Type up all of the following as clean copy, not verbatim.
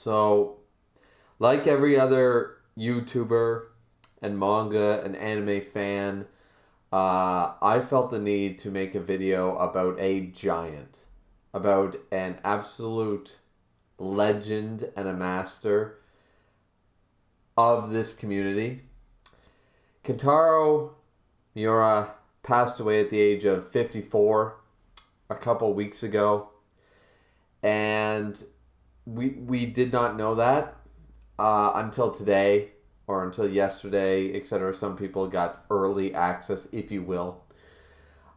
So, like every other YouTuber and manga and anime fan, I felt the need to make a video about a giant, about an absolute legend and a master of this community. Kentaro Miura passed away at the age of 54 a couple weeks ago, and we did not know that until today or until yesterday, etc. Some people got early access, if you will.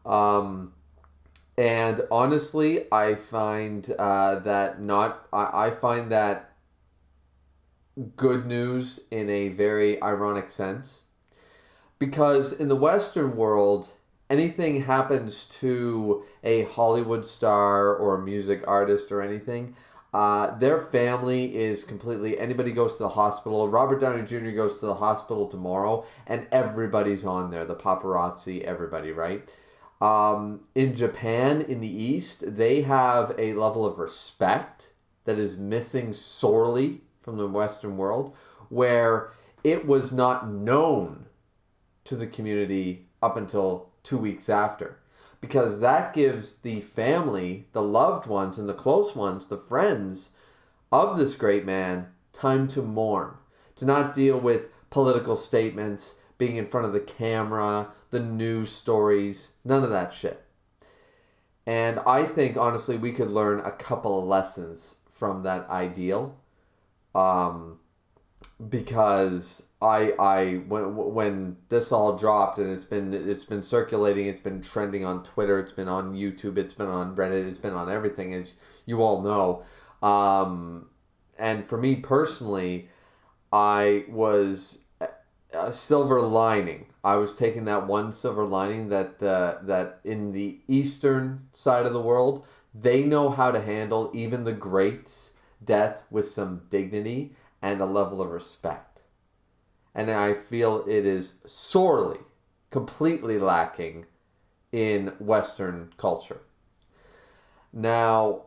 And honestly, I find I find that good news in a very ironic sense, because in the Western world, anything happens to a Hollywood star or a music artist or anything, their family is completely... Anybody goes to the hospital, Robert Downey Jr. goes to the hospital tomorrow, and everybody's on there. The paparazzi, everybody, right? In Japan, in the East, they have a level of respect that is missing sorely from the Western world, where it was not known to the community up until 2 weeks after. Because that gives the family, the loved ones and the close ones, the friends of this great man, time to mourn. To not deal with political statements, being in front of the camera, the news stories, none of that shit. And I think, honestly, we could learn a couple of lessons from that ideal. Because when this all dropped, and it's been circulating, it's been trending on Twitter, it's been on YouTube, it's been on Reddit, it's been on everything, as you all know. And for me personally, I was a silver lining. I was taking that one silver lining that in the eastern side of the world, they know how to handle even the greats' death with some dignity and a level of respect. And I feel it is sorely, completely lacking in Western culture. Now,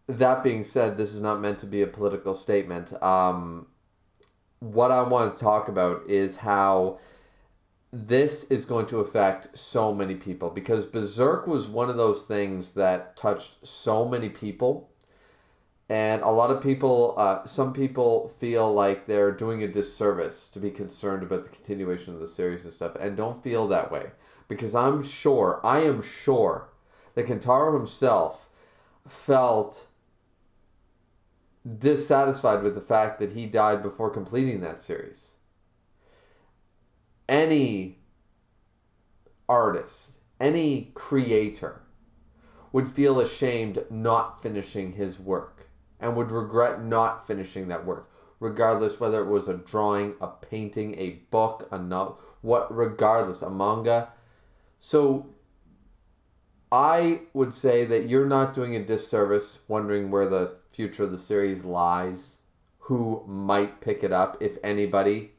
that being said, this is not meant to be a political statement. What I want to talk about is how this is going to affect so many people. Because Berserk was one of those things that touched so many people. And a lot of people, some people feel like they're doing a disservice to be concerned about the continuation of the series and stuff, and don't feel that way. Because I am sure that Kentaro himself felt dissatisfied with the fact that he died before completing that series. Any artist, any creator would feel ashamed not finishing his work. And would regret not finishing that work, regardless whether it was a drawing, a painting, a book, a novel, regardless, a manga. So I would say that you're not doing a disservice wondering where the future of the series lies, who might pick it up, if anybody.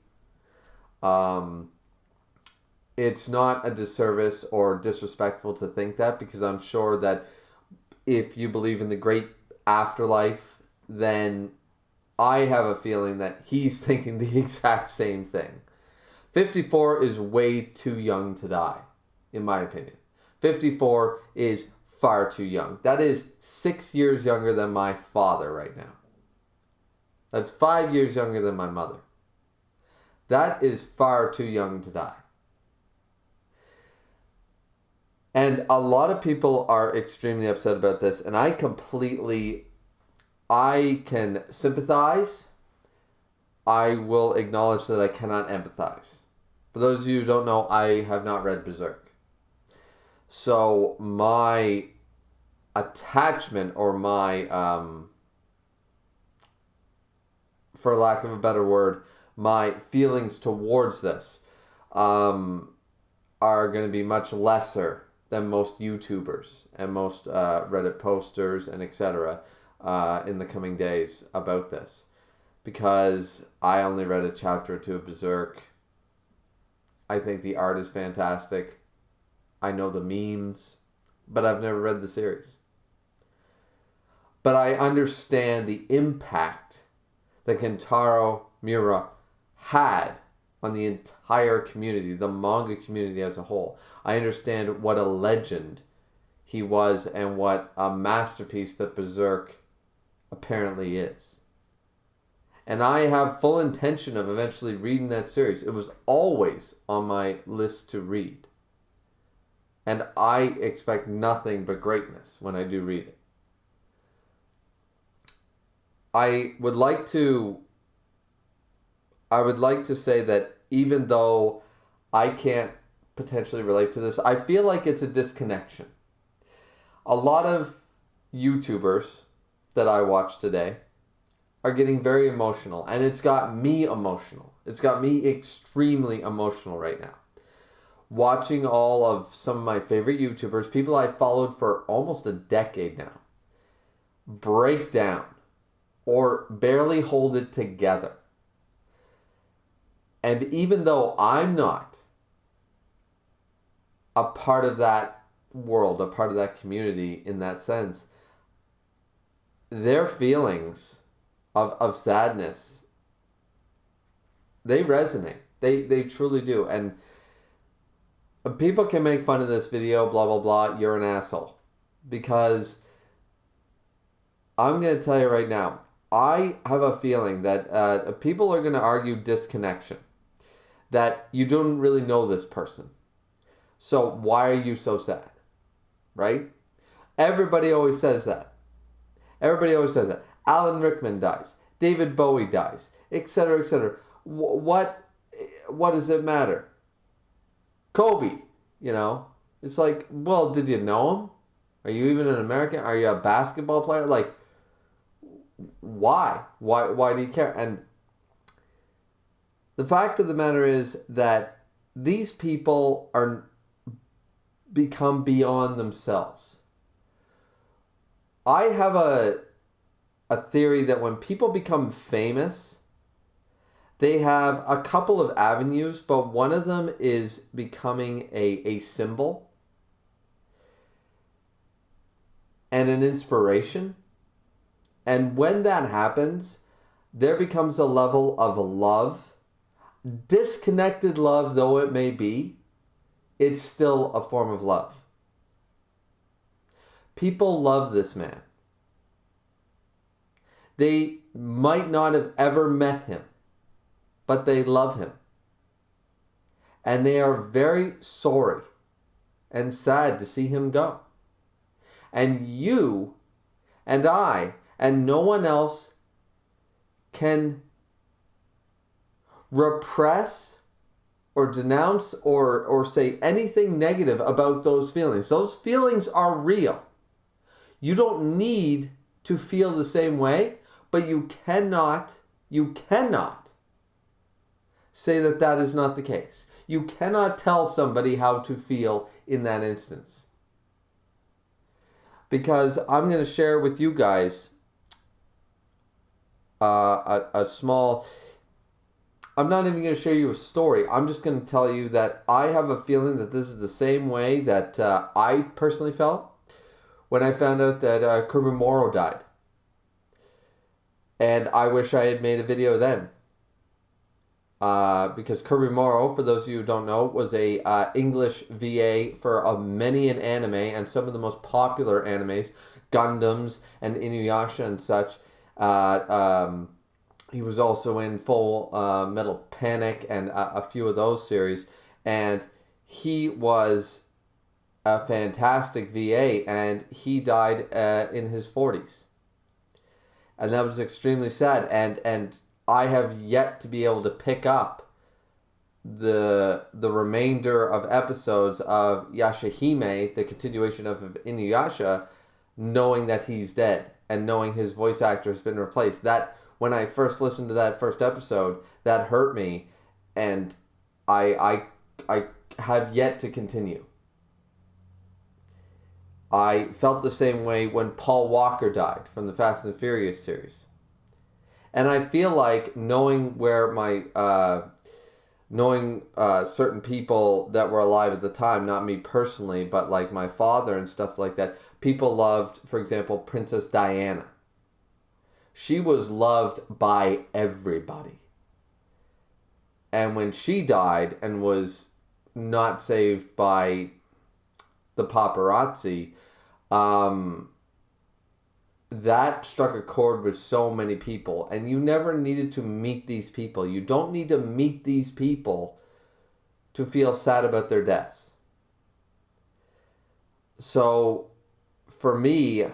It's not a disservice or disrespectful to think that, because I'm sure that if you believe in the great afterlife, then I have a feeling that he's thinking the exact same thing. 54 is way too young to die, in my opinion. 54 is far too young. That is 6 years younger than my father right now. That's 5 years younger than my mother. That is far too young to die. And a lot of people are extremely upset about this, and I can sympathize. I will acknowledge that I cannot empathize. For those of you who don't know, I have not read Berserk. So my attachment, or my, for lack of a better word, my feelings towards this are going to be much lesser than most YouTubers and most Reddit posters and etc. In the coming days about this, because I only read a chapter or two of Berserk. I think the art is fantastic. I know the memes, but I've never read the series. But I understand the impact that Kentaro Miura had on the entire community, the manga community as a whole. I understand what a legend he was and what a masterpiece that Berserk apparently is. And I have full intention of eventually reading that series. It was always on my list to read. And I expect nothing but greatness when I do read it. I would like to say that even though I can't potentially relate to this, I feel like it's a disconnection. A lot of YouTubers that I watch today are getting very emotional, and it's got me emotional. It's got me extremely emotional right now. Watching all of some of my favorite YouTubers, people I followed for almost a decade now, break down or barely hold it together. And even though I'm not a part of that world, a part of that community in that sense, their feelings of sadness, they resonate. They truly do. And people can make fun of this video, blah, blah, blah, you're an asshole. Because I'm going to tell you right now, I have a feeling that people are going to argue disconnection. That you don't really know this person. So why are you so sad? Right? Everybody always says that. Everybody always says that. Alan Rickman dies. David Bowie dies. Etc., etc. What does it matter? Kobe, you know? It's like, well, did you know him? Are you even an American? Are you a basketball player? Like, why? Why do you care? And the fact of the matter is that these people are become beyond themselves. I have a theory that when people become famous, they have a couple of avenues, but one of them is becoming a symbol and an inspiration. And when that happens, there becomes a level of love, disconnected love though it may be, it's still a form of love. People love this man. They might not have ever met him, but they love him. And they are very sorry and sad to see him go. And you and I and no one else can repress or denounce or say anything negative about those feelings. Those feelings are real. You don't need to feel the same way, but you cannot say that that is not the case. You cannot tell somebody how to feel in that instance. Because I'm going to share with you guys a small... I'm not even going to share you a story. I'm just going to tell you that I have a feeling that this is the same way that I personally felt when I found out that Kurumoro died. And I wish I had made a video then. Because Kurumoro, for those of you who don't know, was a English VA for many an anime and some of the most popular animes, Gundams and Inuyasha and such. He was also in Full Metal Panic and a few of those series. And he was a fantastic VA, and he died in his 40s. And that was extremely sad. And I have yet to be able to pick up the remainder of episodes of Yashahime, the continuation of Inuyasha, knowing that he's dead and knowing his voice actor has been replaced. That, when I first listened to that first episode, that hurt me, and I have yet to continue. I felt the same way when Paul Walker died from the Fast and Furious series. And I feel like knowing where certain people that were alive at the time, not me personally, but like my father and stuff like that, people loved, for example, Princess Diana. She was loved by everybody. And when she died and was not saved by the paparazzi, that struck a chord with so many people. And you never needed to meet these people. You don't need to meet these people to feel sad about their deaths. So, for me,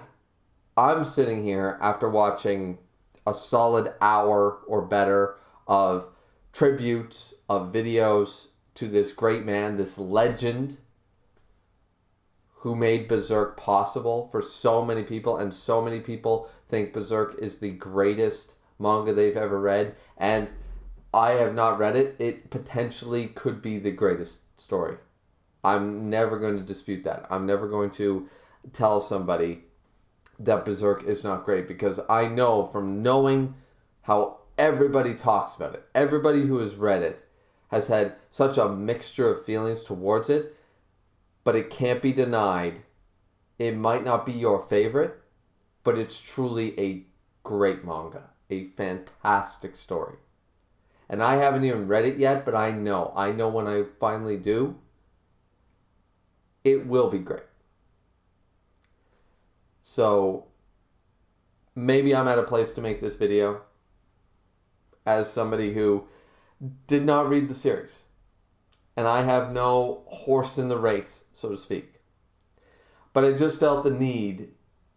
I'm sitting here after watching a solid hour or better of tributes, of videos to this great man, this legend who made Berserk possible for so many people, and so many people think Berserk is the greatest manga they've ever read, and I have not read it. It potentially could be the greatest story. I'm never going to dispute that. I'm never going to tell somebody that Berserk is not great, because I know from knowing how everybody talks about it, everybody who has read it has had such a mixture of feelings towards it, but it can't be denied. It might not be your favorite, but it's truly a great manga, a fantastic story. And I haven't even read it yet, but I know when I finally do, it will be great. So, maybe I'm at a place to make this video as somebody who did not read the series. And I have no horse in the race, so to speak. But I just felt the need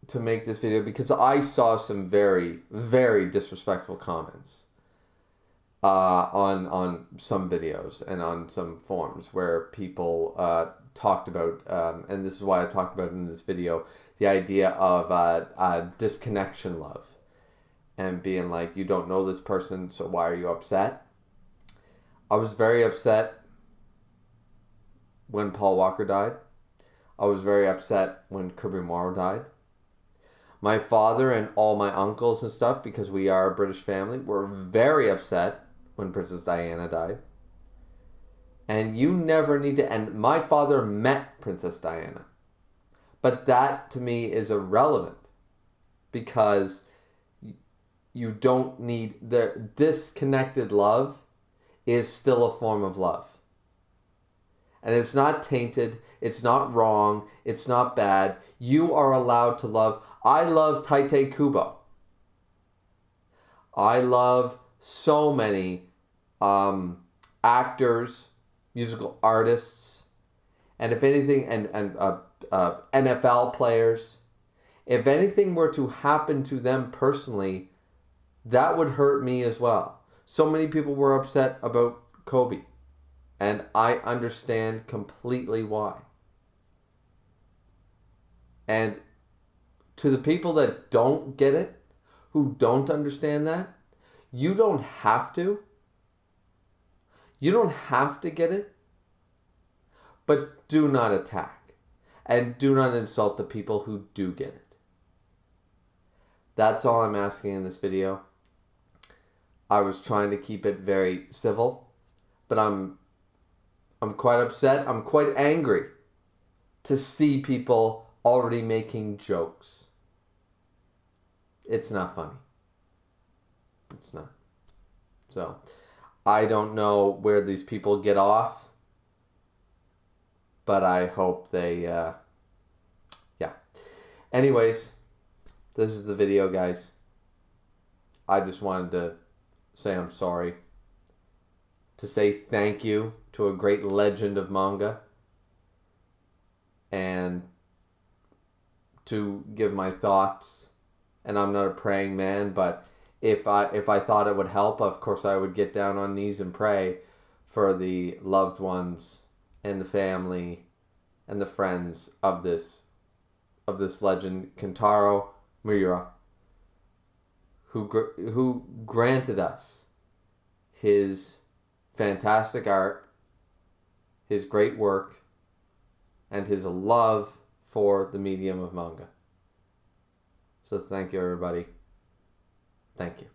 to make this video because I saw some very, very disrespectful comments on some videos and on some forums where people talked about, and this is why I talked about in this video, the idea of disconnection love. And being like, you don't know this person, so why are you upset? I was very upset when Paul Walker died. I was very upset when Kentaro died. My father and all my uncles and stuff, because we are a British family, were very upset when Princess Diana died. And you never need to... And my father met Princess Diana. But that, to me, is irrelevant. Because you don't need... The disconnected love is still a form of love. And it's not tainted. It's not wrong. It's not bad. You are allowed to love. I love Tite Kubo. I love so many actors, musical artists, and if anything, and NFL players. If anything were to happen to them personally, that would hurt me as well. So many people were upset about Kobe. And I understand completely why. And to the people that don't get it, who don't understand that, you don't have to. You don't have to get it. But do not attack. And do not insult the people who do get it. That's all I'm asking in this video. I was trying to keep it very civil, but I'm quite upset. I'm quite angry to see people already making jokes. It's not funny. It's not. So, I don't know where these people get off, but I hope they, yeah. Anyways, this is the video, guys. I just wanted to say I'm sorry. To say thank you to a great legend of manga. And to give my thoughts. And I'm not a praying man, but if I thought it would help, of course I would get down on knees and pray for the loved ones and the family and the friends of this legend, Kentaro Miura, who granted us his fantastic art, his great work, and his love for the medium of manga. So thank you, everybody. Thank you.